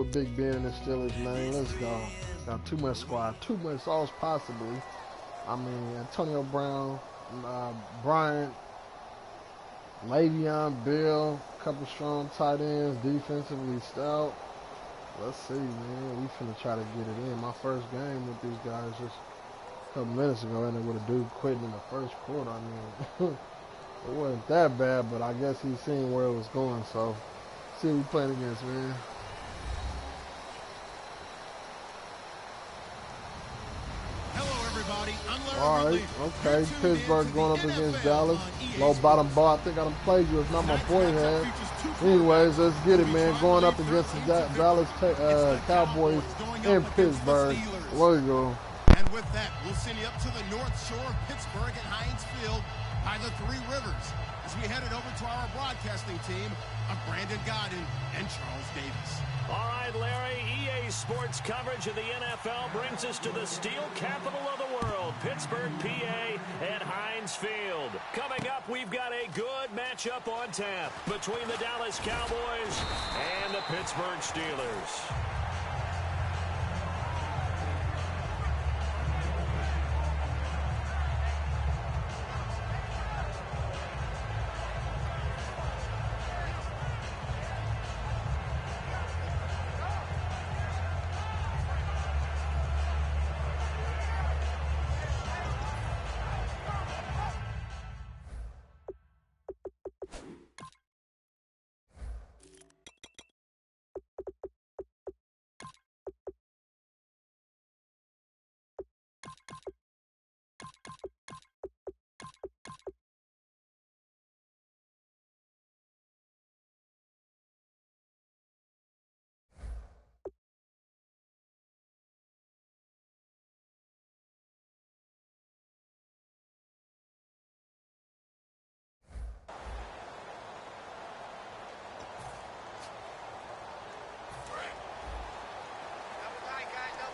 with Big Ben and the Steelers, man. Let's go. Got too much squad, too much sauce, possibly. I mean, Antonio Brown, Bryant, Le'Veon Bell, a couple strong tight ends, defensively stout. Let's see, man. We finna try to get it in. My first game with these guys just a couple minutes ago, and with a dude quitting in the first quarter. I mean, it wasn't that bad, but I guess he's seen where it was going. So, see who we playing against, man. All right, okay. Pittsburgh going up against Dallas. Low bottom bar. I think I done played you. If not, my boy had. Anyways, let's get it, man. Going up against the Dallas Cowboys in Pittsburgh. There you go. And with that, we'll send you up to the north shore of Pittsburgh at Heinz Field by the Three Rivers as we headed over to our broadcasting team of Brandon Godden and Charles Davis. All right, Larry, EA Sports coverage of the NFL brings us to the steel capital of the world, Pittsburgh, PA, at Heinz Field. Coming up, we've got a good matchup on tap between the Dallas Cowboys and the Pittsburgh Steelers.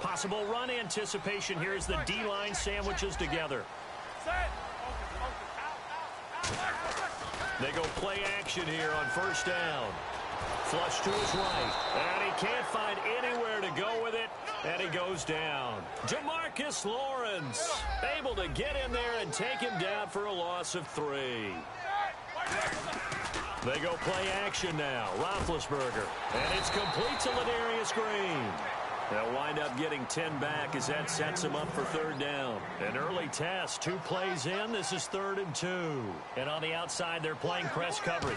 Possible run anticipation here as the D-line sandwiches together. They go play action here on first down. Flush to his right. And he can't find anywhere to go with it. And he goes down. Demarcus Lawrence able to get in there and take him down for a loss of 3. They go play action now. Roethlisberger. And it's complete to Ladarius Green. They'll wind up getting 10 back as that sets him up for third down. An early test, 2 plays in. This is 3rd and 2. And on the outside, they're playing press coverage.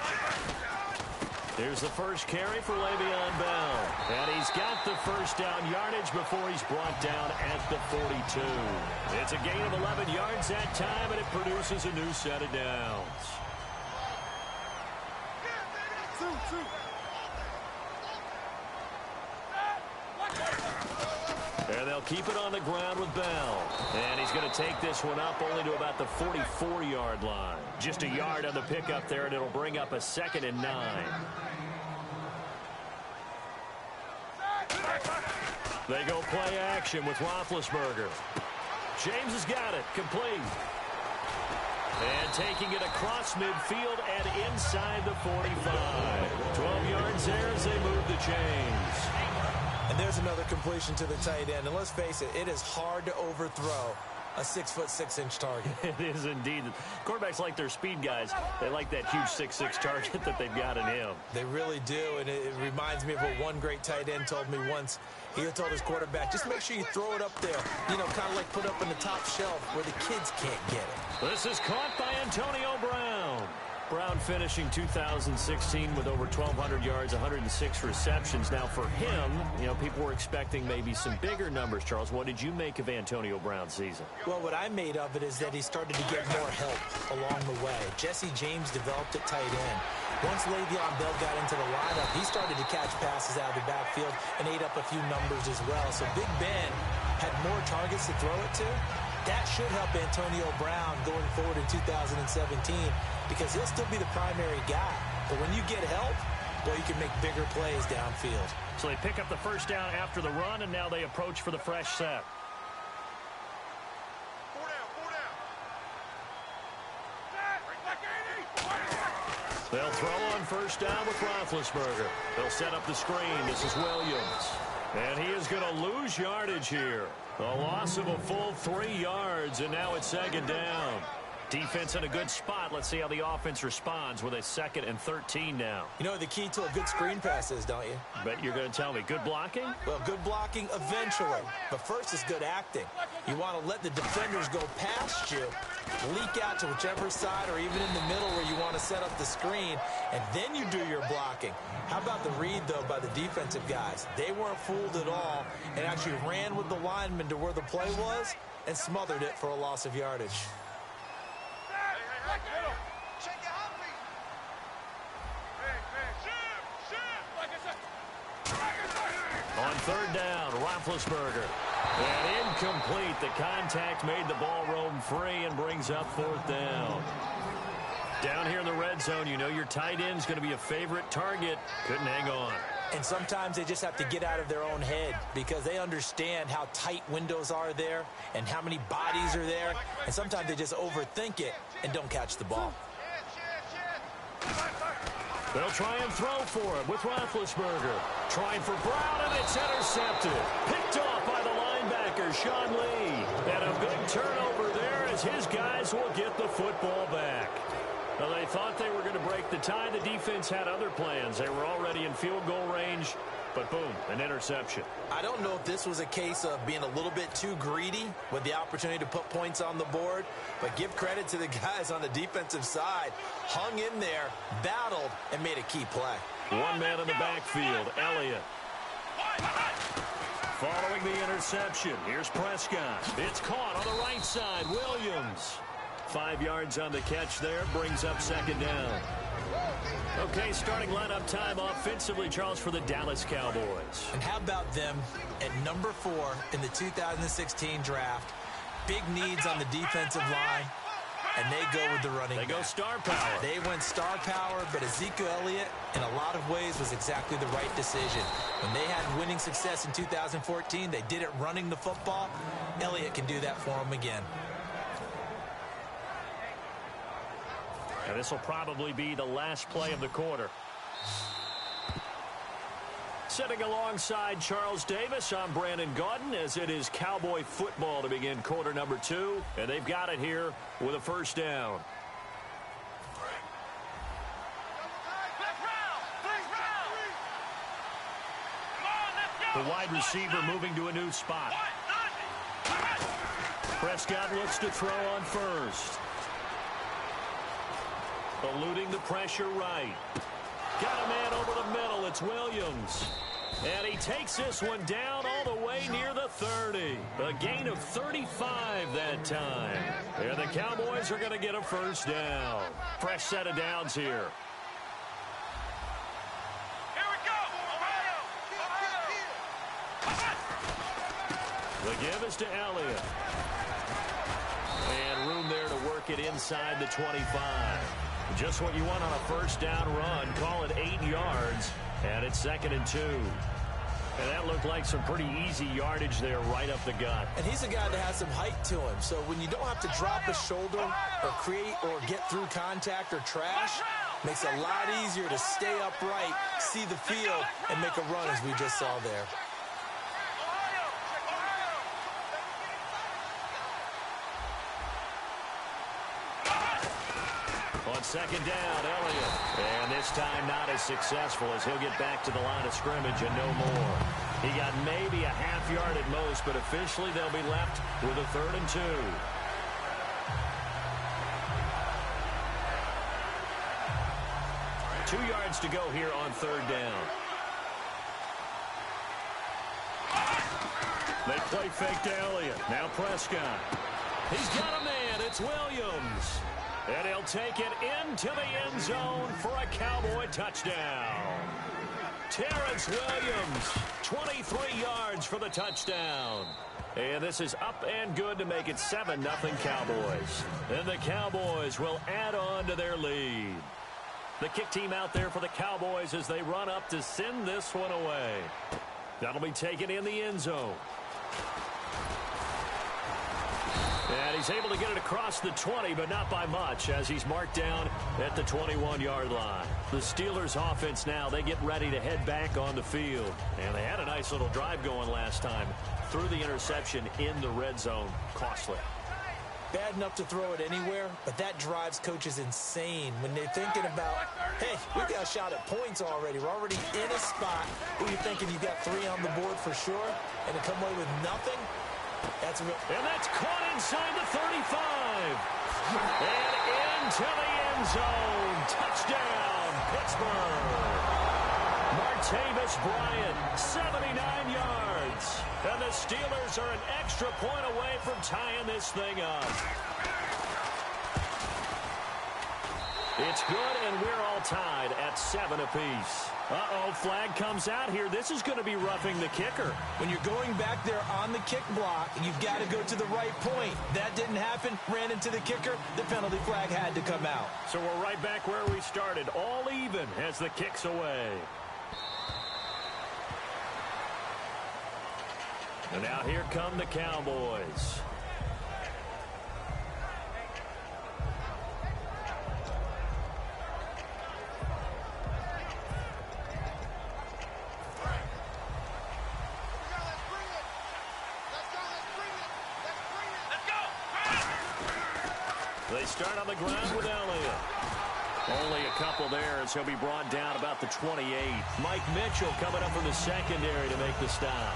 Here's the first carry for Le'Veon Bell. And he's got the first down yardage before he's brought down at the 42. It's a gain of 11 yards that time, and it produces a new set of downs. And they'll keep it on the ground with Bell. And he's going to take this one up only to about the 44-yard line. Just a yard on the pickup there, and it'll bring up a 2nd and 9. They go play action with Roethlisberger. James has got it. Complete. And taking it across midfield and inside the 45. 12 yards there as they move the chains. And there's another completion to the tight end. And let's face it, it is hard to overthrow a 6'6" target. It is indeed. Quarterbacks like their speed guys. They like that huge 6'6" target that they've got in him. They really do. And it reminds me of what one great tight end told me once. He told his quarterback, just make sure you throw it up there. You know, kind of like put up on the top shelf where the kids can't get it. This is caught by Antonio Brown. Brown finishing 2016 with over 1,200 yards, 106 receptions. Now for him, you know, people were expecting maybe some bigger numbers, Charles. What did you make of Antonio Brown's season? Well, what I made of it is that he started to get more help along the way. Jesse James developed at tight end. Once Le'Veon Bell got into the lineup, he started to catch passes out of the backfield and ate up a few numbers as well. So Big Ben had more targets to throw it to. That should help Antonio Brown going forward in 2017 because he'll still be the primary guy. But when you get help, boy, you can make bigger plays downfield. So they pick up the first down after the run, and now they approach for the fresh set. They'll throw on on first down with Roethlisberger. They'll set up the screen. This is Williams. And he is going to lose yardage here. A loss of a full 3 yards, and now it's second down. Defense in a good spot. Let's see how the offense responds with a 2nd and 13 now. You know what the key to a good screen pass is, don't you? Bet you're going to tell me. Good blocking? Well, good blocking eventually. But first is good acting. You want to let the defenders go past you, leak out to whichever side or even in the middle where you want to set up the screen, and then you do your blocking. How about the read, though, by the defensive guys? They weren't fooled at all and actually ran with the lineman to where the play was and smothered it for a loss of yardage. On third down, Roethlisberger. And incomplete. The contact made the ball roam free and brings up 4th down. Down here in the red zone, you know your tight end's going to be a favorite target. Couldn't hang on. And sometimes they just have to get out of their own head because they understand how tight windows are there and how many bodies are there. And sometimes they just overthink it and don't catch the ball. They'll try and throw for it with Roethlisberger. Trying for Brown, and it's intercepted. Picked off by the linebacker, Sean Lee. And a big turnover there as his guys will get the football back. Well, they thought they were going to break the tie. The defense had other plans. They were already in field goal range, but boom, an interception. I don't know if this was a case of being a little bit too greedy with the opportunity to put points on the board, but give credit to the guys on the defensive side. Hung in there, battled, and made a key play. One man in the backfield, Elliott. Following the interception, here's Prescott. It's caught on the right side, Williams. 5 yards on the catch there, brings up second down. Okay, starting lineup time offensively, Charles, for the Dallas Cowboys. And how about them at number 4 in the 2016 draft? Big needs on the defensive line, and they go with the running back. They go star power. They went star power, but Ezekiel Elliott, in a lot of ways, was exactly the right decision. When they had winning success in 2014, they did it running the football. Elliott can do that for them again. And this will probably be the last play of the quarter. Sitting alongside Charles Davis, I'm Brandon Gaudin, as it is Cowboy football to begin quarter number 2. And they've got it here with a first down. The wide receiver moving to a new spot. Prescott looks to throw on first. Eluding the pressure right. Got a man over the middle. It's Williams. And he takes this one down all the way near the 30. A gain of 35 that time. And the Cowboys are going to get a first down. Fresh set of downs here. The give is to Elliott. And room there to work it inside the 25. Just what you want on a first down run. Call it 8 yards. And it's 2nd and 2. And that looked like some pretty easy yardage there right up the gut. And he's a guy that has some height to him. So when you don't have to drop a shoulder or create or get through contact or trash, makes it a lot easier to stay upright, see the field, and make a run as we just saw there. On second down, Elliott. And this time not as successful as he'll get back to the line of scrimmage and no more. He got maybe a half yard at most, but officially they'll be left with a 3rd and 2. Two yards to go here on 3rd down. They play fake to Elliott. Now Prescott. He's got a man. It's Williams. And he'll take it into the end zone for a Cowboy touchdown. Terrence Williams, 23 yards for the touchdown. And this is up and good to make it 7-0 Cowboys. And the Cowboys will add on to their lead. The kick team out there for the Cowboys as they run up to send this one away. That'll be taken in the end zone. And he's able to get it across the 20, but not by much, as he's marked down at the 21-yard line. The Steelers' offense now, they get ready to head back on the field. And they had a nice little drive going last time. Threw the interception in the red zone. Costly. Bad enough to throw it anywhere, but that drives coaches insane when they're thinking about, hey, we got a shot at points already. We're already in a spot where you're thinking you got 3 on the board for sure, and to come away with nothing. That's real. And that's caught inside the 35. And into the end zone. Touchdown, Pittsburgh. Martavis Bryant, 79 yards. And the Steelers are an extra point away from tying this thing up. It's good, and we're all tied at 7 apiece. Uh-oh, flag comes out here. This is going to be roughing the kicker. When you're going back there on the kick block, you've got to go to the right point. That didn't happen. Ran into the kicker. The penalty flag had to come out. So we're right back where we started. All even as the kick's away. And now here come the Cowboys. They start on the ground with Elliott. Only a couple there as he'll be brought down about the 28. Mike Mitchell coming up from the secondary to make the stop.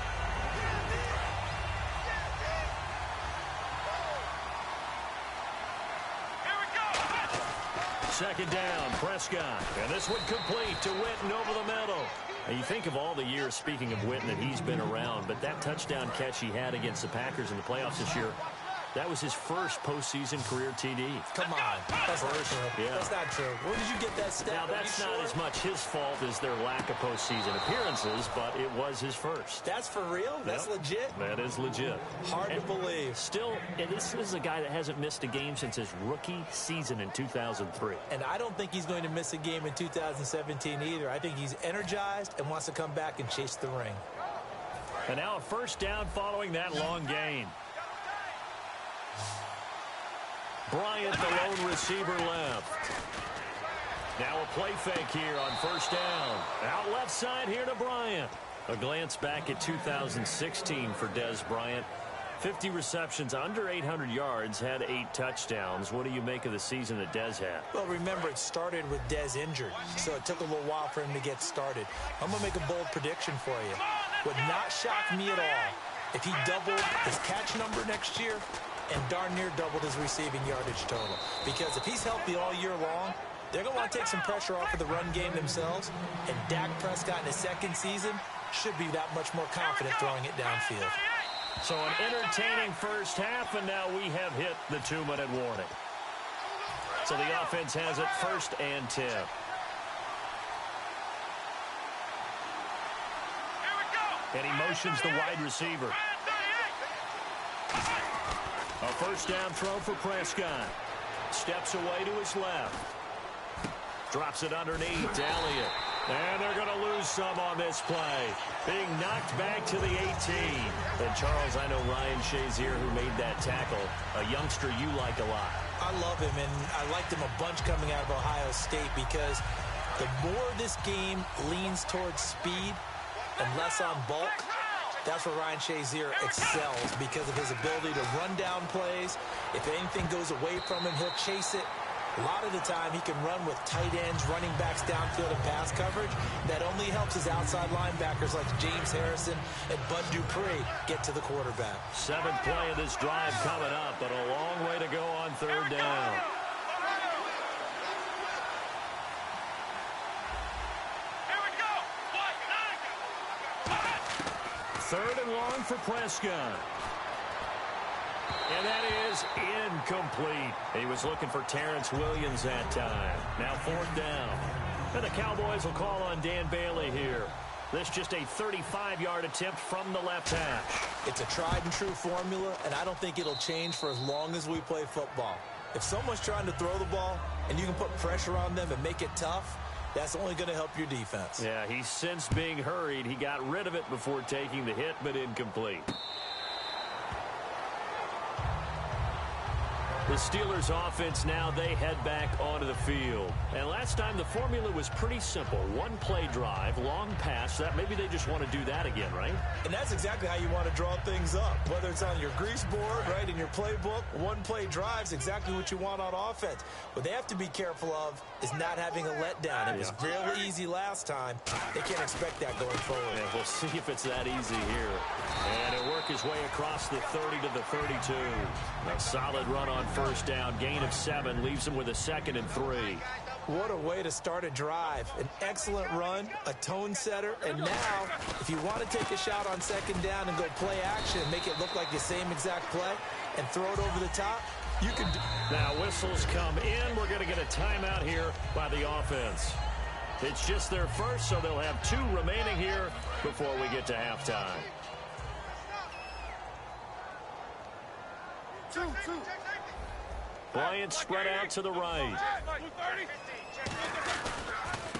Second down, Prescott. And this one complete to Witten over the middle. And you think of all the years, speaking of Witten, that he's been around, but that touchdown catch he had against the Packers in the playoffs this year, that was his first postseason career TD. Come on. That's not true. Yeah. That's not true. Where did you get that stat? Now, that's not as much his fault as their lack of postseason appearances, but it was his first. That's for real? That's legit? That is legit. Hard to believe. Still, and this is a guy that hasn't missed a game since his rookie season in 2003. And I don't think he's going to miss a game in 2017 either. I think he's energized and wants to come back and chase the ring. And now a first down following that long gain. Bryant, the lone receiver, left. Now a play fake here on first down. Out left side here to Bryant. A glance back at 2016 for Dez Bryant. 50 receptions, under 800 yards, had 8 touchdowns. What do you make of the season that Dez had? Well, remember, it started with Dez injured, so it took a little while for him to get started. I'm going to make a bold prediction for you. Would not shock me at all if he doubled his catch number next year and darn near doubled his receiving yardage total. Because if he's healthy all year long, they're going to want to take some pressure off of the run game themselves, and Dak Prescott in his second season should be that much more confident throwing it downfield. So an entertaining first half, and now we have hit the 2-minute warning. So the offense has it 1st and 10. And he motions the wide receiver. A first down throw for Prescott. Steps away to his left. Drops it underneath. Elliott. And they're going to lose some on this play. Being knocked back to the 18. And Charles, I know Ryan Shazier, who made that tackle, a youngster you like a lot. I love him, and I liked him a bunch coming out of Ohio State because the more this game leans towards speed and less on bulk, that's where Ryan Shazier excels because of his ability to run down plays. If anything goes away from him, he'll chase it. A lot of the time, he can run with tight ends, running backs downfield and pass coverage. That only helps his outside linebackers like James Harrison and Bud Dupree get to the quarterback. 7th play of this drive coming up, but a long way to go on 3rd down. Third and long for Prescott. And that is incomplete. He was looking for Terrence Williams that time. Now 4th down. And the Cowboys will call on Dan Bailey here. This just a 35-yard attempt from the left hash. It's a tried-and-true formula, and I don't think it'll change for as long as we play football. If someone's trying to throw the ball and you can put pressure on them and make it tough, that's only going to help your defense. Yeah, he's since being hurried. He got rid of it before taking the hit, but incomplete. The Steelers offense now, they head back onto the field. And last time the formula was pretty simple. One play drive, long pass. That maybe they just want to do that again, right? And that's exactly how you want to draw things up. Whether it's on your grease board, right, in your playbook, one play drive is exactly what you want on offense. What they have to be careful of is not having a letdown. It was real easy last time. They can't expect that going forward. Yeah, we'll see if it's that easy here. And he'll work his way across the 30 to the 32. A solid run on first down. Gain of 7 leaves him with a 2nd and 3. What a way to start a drive. An excellent run, a tone setter, and now, if you want to take a shot on 2nd down and go play action, make it look like the same exact play, and throw it over the top, you can do. Now whistles come in. We're going to get a timeout here by the offense. It's just their first, so they'll have 2 remaining here before we get to halftime. Bryant spread out to the right.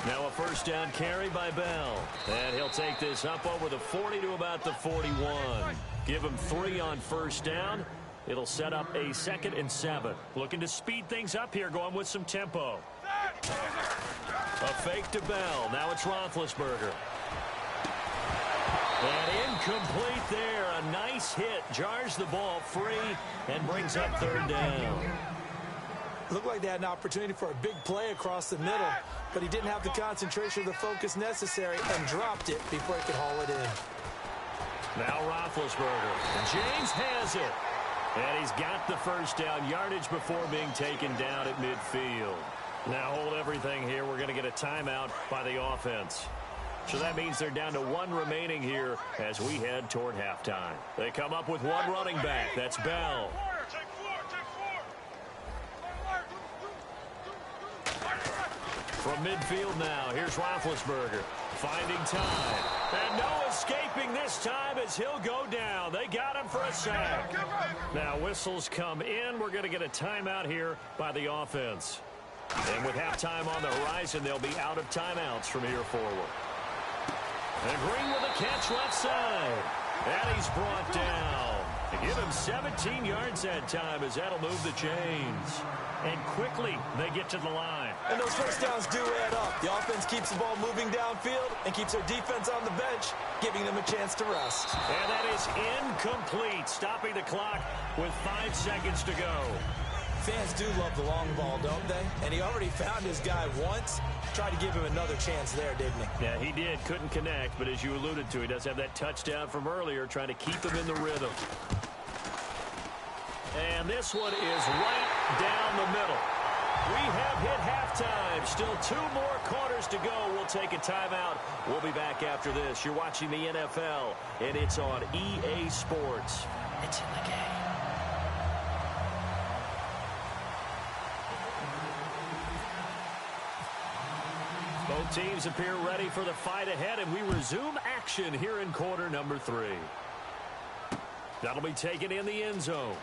Now a first down carry by Bell. And he'll take this up over the 40 to about the 41. Give him 3 on first down. It'll set up a 2nd and 7. Looking to speed things up here, going with some tempo. A fake to Bell. Now it's Roethlisberger. And incomplete there. A nice hit. Jars the ball free and brings up 3rd down. Looked like they had an opportunity for a big play across the middle, but he didn't have the concentration or the focus necessary and dropped it before he could haul it in. Now Roethlisberger. James has it. And he's got the first down yardage before being taken down at midfield. Now hold everything here. We're going to get a timeout by the offense. So that means they're down to 1 remaining here as we head toward halftime. They come up with 1 running back. That's Bell. From midfield now, here's Roethlisberger. Finding time. And no escaping this time as he'll go down. They got him for a sack. Now whistles come in. We're going to get a timeout here by the offense. And with halftime on the horizon, they'll be out of timeouts from here forward. And Green with a catch left side. And he's brought down. They give him 17 yards that time as that'll move the chains. And quickly they get to the line. And those first downs do add up. The offense keeps the ball moving downfield and keeps their defense on the bench, giving them a chance to rest. And that is incomplete, stopping the clock with 5 seconds to go. Fans do love the long ball, don't they? And he already found his guy once. Tried to give him another chance there, didn't he? Yeah, he did. Couldn't connect, but as you alluded to, he does have that touchdown from earlier, trying to keep him in the rhythm. And this one is right down the middle. We have hit halftime. Still 2 more quarters to go. We'll take a timeout. We'll be back after this. You're watching the NFL, and it's on EA Sports. It's in the game. Both teams appear ready for the fight ahead, and we resume action here in quarter number 3. That'll be taken in the end zone.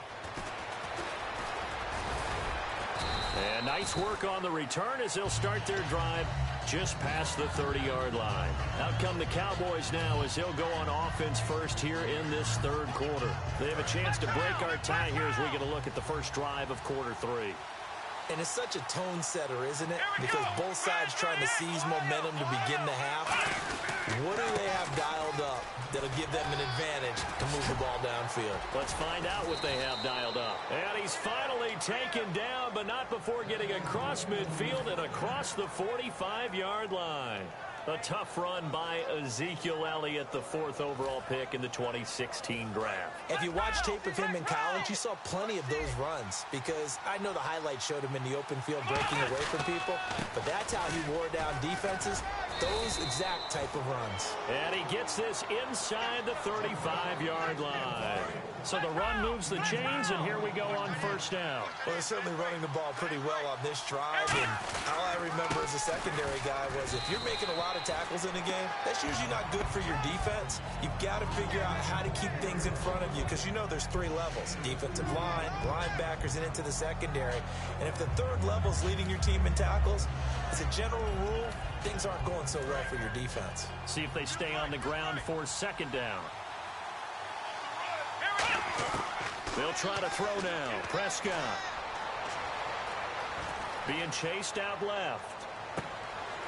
And nice work on the return as they'll start their drive just past the 30-yard line. Out come the Cowboys now as they'll go on offense first here in this 3rd quarter. They have a chance to break our tie here as we get a look at the first drive of quarter 3. And it's such a tone setter, isn't it? Because both sides trying to seize momentum to begin the half. What do they have dialed up that'll give them an advantage to move the ball downfield? Let's find out what they have dialed up. And he's finally taken down, but not before getting across midfield and across the 45-yard line. A tough run by Ezekiel Elliott, the 4th overall pick in the 2016 draft. If you watch tape of him in college, you saw plenty of those runs because I know the highlights showed him in the open field breaking away from people, but that's how he wore down defenses, those exact type of runs. And he gets this inside the 35-yard line. So the run moves the chains, and here we go on first down. Well, they're certainly running the ball pretty well on this drive, and all I remember as a secondary guy was if you're making a lot of tackles in a game, that's usually not good for your defense. You've got to figure out how to keep things in front of you because you know there's 3 levels, defensive line, linebackers, and into the secondary. And if the 3rd level is leading your team in tackles, as a general rule, things aren't going so well for your defense. See if they stay on the ground for 2nd down. They'll try to throw now. Prescott. being chased out left.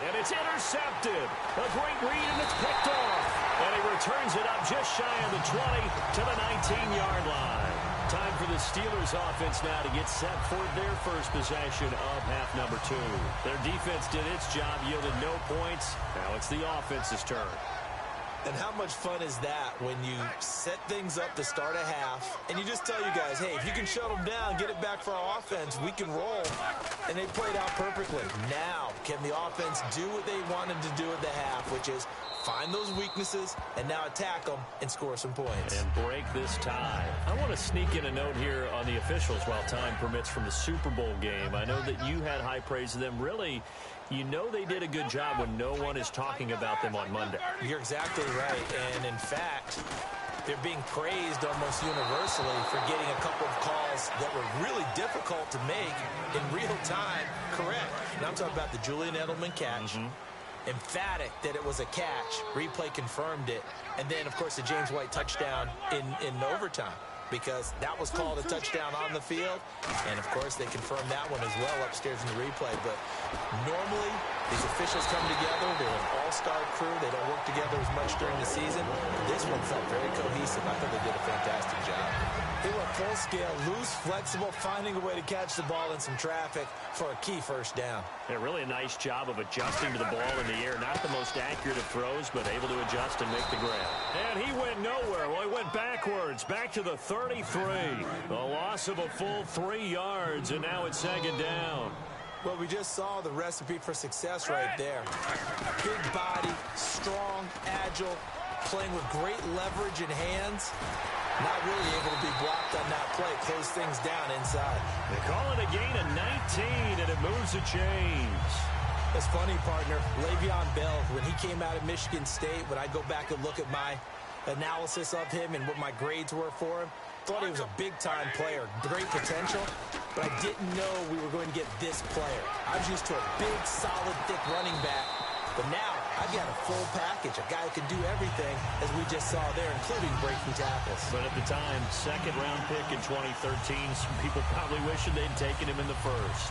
And it's intercepted. A great read, and it's picked off. And he returns it up just shy of the 20 to the 19-yard line. Time for the Steelers offense now to get set for their first possession of half number 2. Their defense did its job, yielded no points. Now it's the offense's turn. And how much fun is that when you set things up to start a half and you just tell you guys, hey, if you can shut them down, get it back for our offense, we can roll. And they played out perfectly. Now, can the offense do what they wanted to do at the half, which is find those weaknesses and now attack them and score some points. And break this tie. I want to sneak in a note here on the officials while time permits from the Super Bowl game. I know that you had high praise of them. Really, you know they did a good job when no one is talking about them on Monday. You're exactly right. And, in fact, they're being praised almost universally for getting a couple of calls that were really difficult to make in real time correct. And I'm talking about the Julian Edelman catch. Emphatic that it was a catch. Replay confirmed it. And then, of course, the James White touchdown in overtime, because that was called a touchdown on the field. And, of course, they confirmed that one as well upstairs in the replay. But normally, these officials come together. They're an all-star crew. They don't work together as much during the season. This one felt very cohesive. I thought they did a fantastic job. They were full scale, loose, flexible, finding a way to catch the ball in some traffic for a key first down. Yeah, really a nice job of adjusting to the ball in the air. Not the most accurate of throws, but able to adjust and make the grab. And he went nowhere. Well, he went backwards, back to the 33. A loss of a full 3 yards, and now it's second down. Well, we just saw the recipe for success right there. Big body, strong, agile, playing with great leverage in hands. Not really able to be blocked on that play. Close things down inside. They call it a gain of 19, and it moves the chains. It's funny, partner. Le'Veon Bell, when he came out of Michigan State, when I go back and look at my analysis of him and what my grades were for him, thought he was a big-time player, great potential, but I didn't know we were going to get this player. I was used to a big, solid, thick running back, but now I've got a full package, a guy who can do everything, as we just saw there, including breaking tackles. But at the time, second-round pick in 2013, some people probably wishing they'd taken him in the first.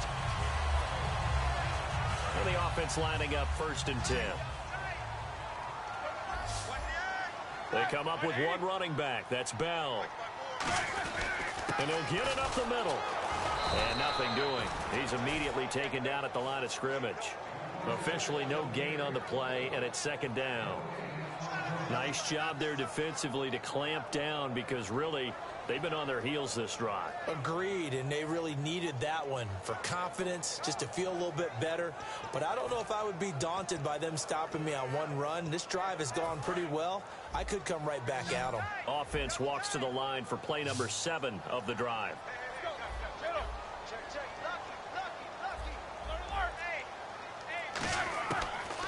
And the offense lining up 1st and 10. They come up with one running back. That's Bell. And he'll get it up the middle. And nothing doing. He's immediately taken down at the line of scrimmage. Officially no gain on the play, and it's second down. Nice job there defensively to clamp down, because really they've been on their heels this drive. Agreed, and they really needed that one for confidence, just to feel a little bit better. But I don't know if I would be daunted by them stopping me on one run. This drive has gone pretty well. I could come right back at them. Offense walks to the line for play number 7 of the drive.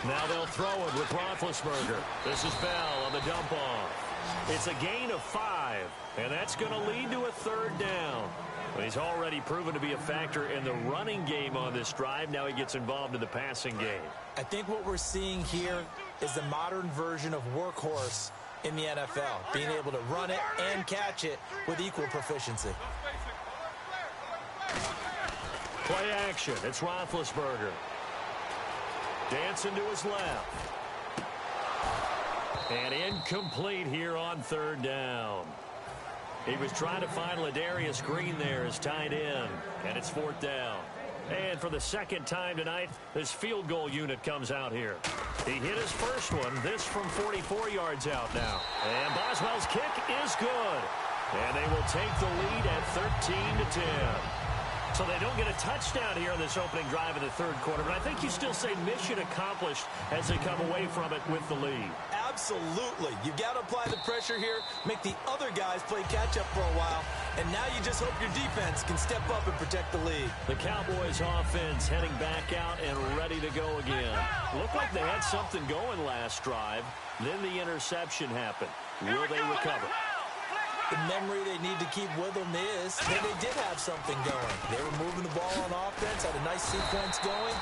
Now they'll throw it with Roethlisberger. This is Bell on the dump-off. It's a gain of 5, and that's going to lead to a 3rd down. But he's already proven to be a factor in the running game on this drive. Now he gets involved in the passing game. I think what we're seeing here is the modern version of workhorse in the NFL, being able to run it and catch it with equal proficiency. Play action. It's Roethlisberger. Dancing to his left. And incomplete here on 3rd down. He was trying to find Ladarius Green there as tight end. And it's 4th down. And for the second time tonight, this field goal unit comes out here. He hit his first one, this from 44 yards out now. And Boswell's kick is good. And they will take the lead at 13-10. So they don't get a touchdown here on this opening drive in the 3rd quarter, but I think you still say mission accomplished as they come away from it with the lead. Absolutely. You've got to apply the pressure here, make the other guys play catch-up for a while, and now you just hope your defense can step up and protect the lead. The Cowboys offense heading back out and ready to go again. Looked like they had something going last drive. Then the interception happened. Will they recover? The memory they need to keep with them is that they did have something going. They were moving the ball on offense, had a nice sequence going.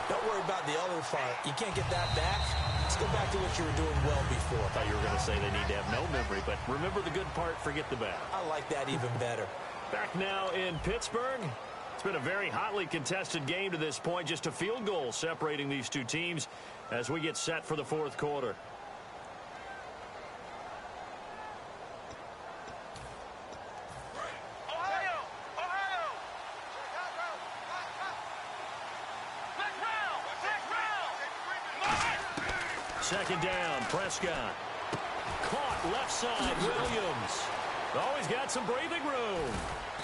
Don't worry about the other part. You can't get that back. Let's go back to what you were doing well before. I thought you were going to say they need to have no memory, but remember the good part, forget the bad. I like that even better. Back now in Pittsburgh, It's been a very hotly contested game to this point. Just a field goal separating these two teams as we get set for the fourth quarter. Second down, Prescott. Caught left side, Williams. Always got some breathing room.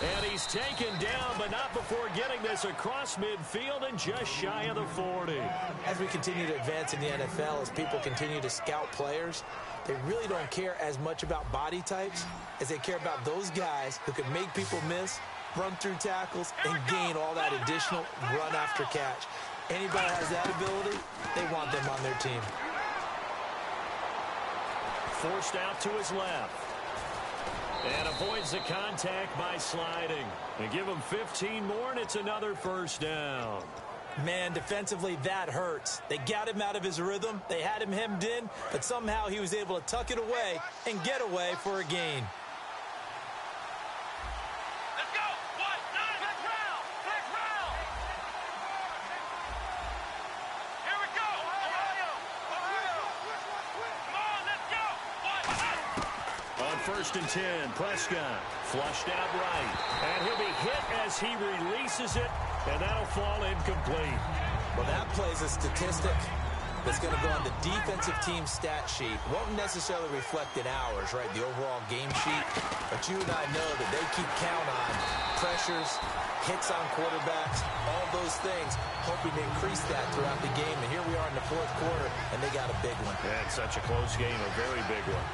And he's taken down, but not before getting this across midfield and just shy of the 40. As we continue to advance in the NFL, as people continue to scout players, they really don't care as much about body types as they care about those guys who can make people miss, run through tackles, and gain all that additional run after catch. Anybody has that ability, they want them on their team. Forced out to his left. And avoids the contact by sliding. They give him 15 more, and it's another first down. Man, defensively, that hurts. They got him out of his rhythm. They had him hemmed in, but somehow he was able to tuck it away and get away for a gain. Let's go! Next round! Here we go! Ohio! Come on, let's go! On 1st and 10, Prescott flushed out right. And he'll be hit as he releases it, and that'll fall incomplete. Well, that plays a statistic that's going to go on the defensive team stat sheet. Won't necessarily reflect in ours, right, the overall game sheet. But you and I know that they keep count on pressures, hits on quarterbacks, all those things, hoping to increase that throughout the game. And here we are in the fourth quarter, and they got a big one. Yeah, it's such a close game, a very big one.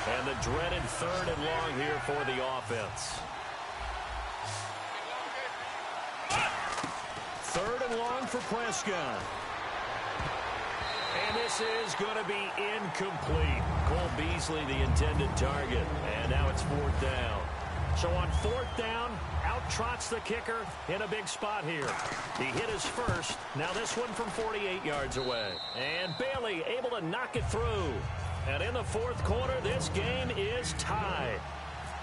And the dreaded 3rd and long here for the offense. 3rd and long for Prescott. And this is going to be incomplete. Cole Beasley, the intended target. And now it's 4th down. So on 4th down, out trots the kicker in a big spot here. He hit his first. Now this one from 48 yards away. And Bailey able to knock it through. And in the fourth quarter, this game is tied.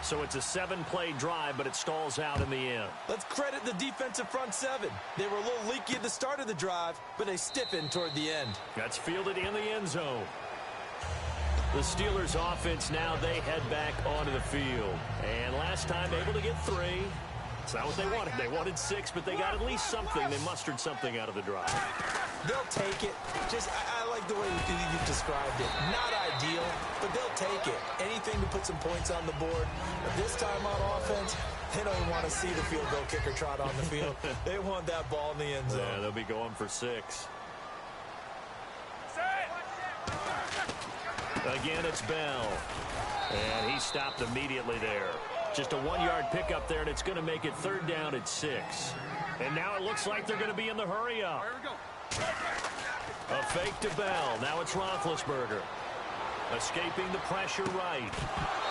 So it's a 7-play drive, but it stalls out in the end. Let's credit the defensive front seven. They were a little leaky at the start of the drive, but they stiffened toward the end. That's fielded in the end zone. The Steelers offense now, they head back onto the field. And last time able to get 3. It's not what they wanted. They wanted 6, but they got at least something. They mustered something out of the drive. They'll take it. I like the way you described it. Not ideal, but they'll take it. Anything to put some points on the board. But this time on offense, they don't even want to see the field goal kicker trot on the field. They want that ball in the end zone. Yeah, they'll be going for 6. Again, it's Bell. And he stopped immediately there. Just a 1-yard pickup there, and it's going to make it 3rd down at 6. And now it looks like they're going to be in the hurry up. A fake to Bell. Now it's Roethlisberger. Escaping the pressure right.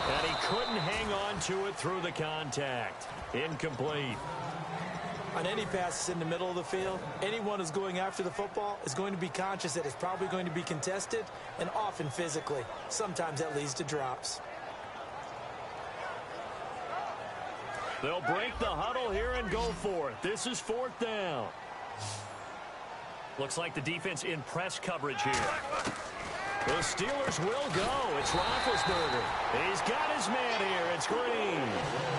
And he couldn't hang on to it through the contact. Incomplete. On any passes in the middle of the field, anyone who's going after the football is going to be conscious that it's probably going to be contested, and often physically. Sometimes that leads to drops. They'll break the huddle here and go for it. This is 4th down. Looks like the defense in press coverage here. The Steelers will go. It's Roethlisberger. He's got his man here. It's Green.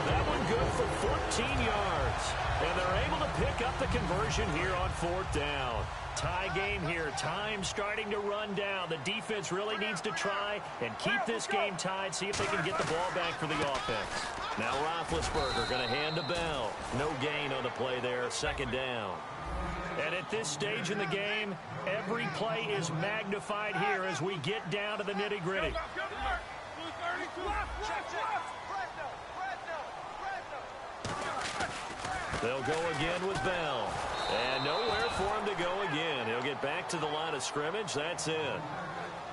That one good for 14 yards. And they're able to pick up the conversion here on 4th down. Tie game here. Time starting to run down. The defense really needs to try and keep this game tied. See if they can get the ball back for the offense. Now Roethlisberger going to hand to Bell. No gain on the play there. 2nd down. And at this stage in the game, every play is magnified here as we get down to the nitty-gritty. They'll go again with Bell. And nowhere for him to go again. He'll get back to the line of scrimmage. That's it.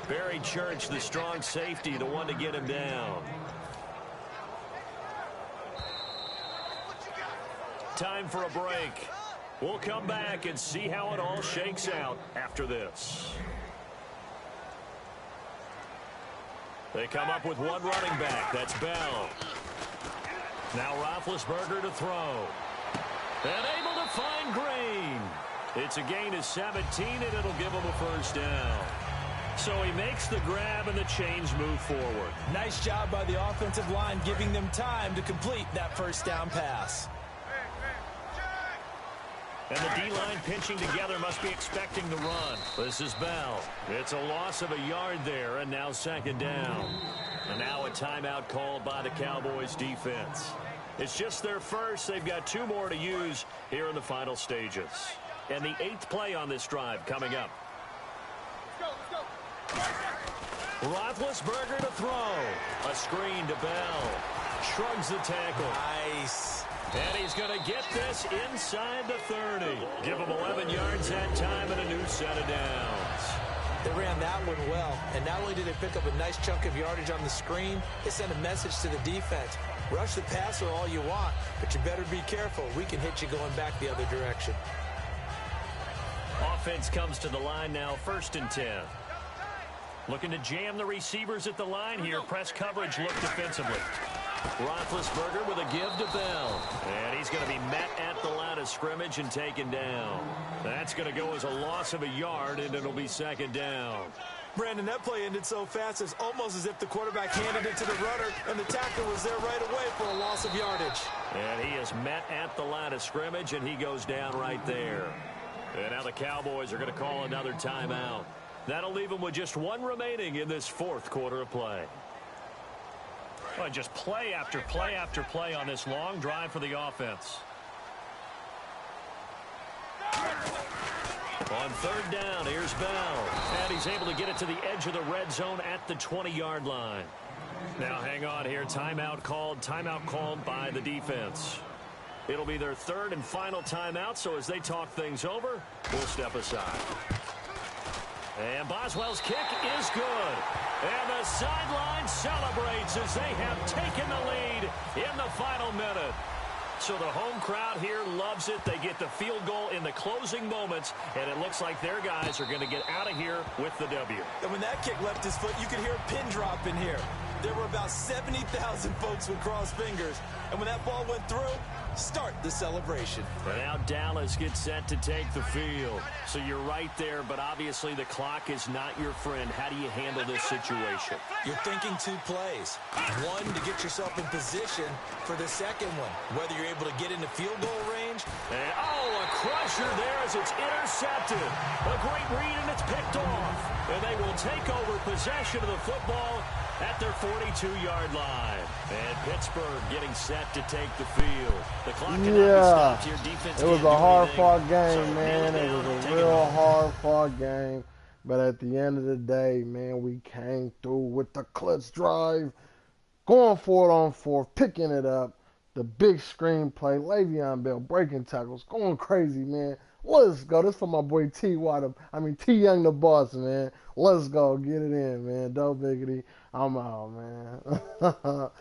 Barry Church, the strong safety, the one to get him down. Time for a break. We'll come back and see how it all shakes out after this. They come up with one running back. That's Bell. Now Roethlisberger to throw. And able to find Green. It's a gain of 17, and it'll give him a first down. So he makes the grab, and the chains move forward. Nice job by the offensive line, giving them time to complete that first down pass. And the D-line pinching together must be expecting the run. This is Bell. It's a loss of a yard there, and now second down. And now a timeout called by the Cowboys defense. It's just their first. They've got 2 more to use here in the final stages. And the 8th play on this drive coming up. Roethlisberger to throw. A screen to Bell. Shrugs the tackle. Nice. And he's going to get this inside the 30. Give him 11 yards that time and a new set of downs. They ran that one well, and not only did they pick up a nice chunk of yardage on the screen, they sent a message to the defense. Rush the passer all you want, but you better be careful. We can hit you going back the other direction. Offense comes to the line now, 1st and 10. Looking to jam the receivers at the line here. Press coverage look defensively. Roethlisberger with a give to Bell. And he's going to be met at the line of scrimmage and taken down. That's going to go as a loss of a yard, and it'll be second down. Brandon, that play ended so fast, it's almost as if the quarterback handed it to the runner, and the tackle was there right away for a loss of yardage. And he is met at the line of scrimmage, and he goes down right there. And now the Cowboys are going to call another timeout. That'll leave them with just 1 remaining in this 4th quarter of play. Well, just play after play after play on this long drive for the offense. On 3rd down, here's Bell. And he's able to get it to the edge of the red zone at the 20-yard line. Now hang on here. Timeout called by the defense. It'll be their 3rd and final timeout, so as they talk things over, we'll step aside. And Boswell's kick is good. And the sideline celebrates as they have taken the lead in the final minute. So the home crowd here loves it. They get the field goal in the closing moments, and it looks like their guys are going to get out of here with the W. And when that kick left his foot, you could hear a pin drop in here. There were about 70,000 folks with crossed fingers. And when that ball went through, start the celebration. And now Dallas gets set to take the field. So you're right there, but obviously the clock is not your friend. How do you handle this situation? You're thinking 2 plays. One, to get yourself in position for the second one. Whether you're able to get into field goal range. And, a crusher there as it's intercepted. A great read, and it's picked off. And they will take over possession of the football at their 42-yard line. And Pittsburgh getting set to take the field. The clock cannot be stopped here. Defense it was a hard-fought game, so man. It was a real hard-fought game. But at the end of the day, man, we came through with the clutch drive, going for it on 4th, picking it up. The big screenplay, Le'Veon Bell breaking tackles, going crazy, man. Let's go. This for my boy T. T. Young the boss, man. Let's go. Get it in, man. Don't biggity. I'm out, man.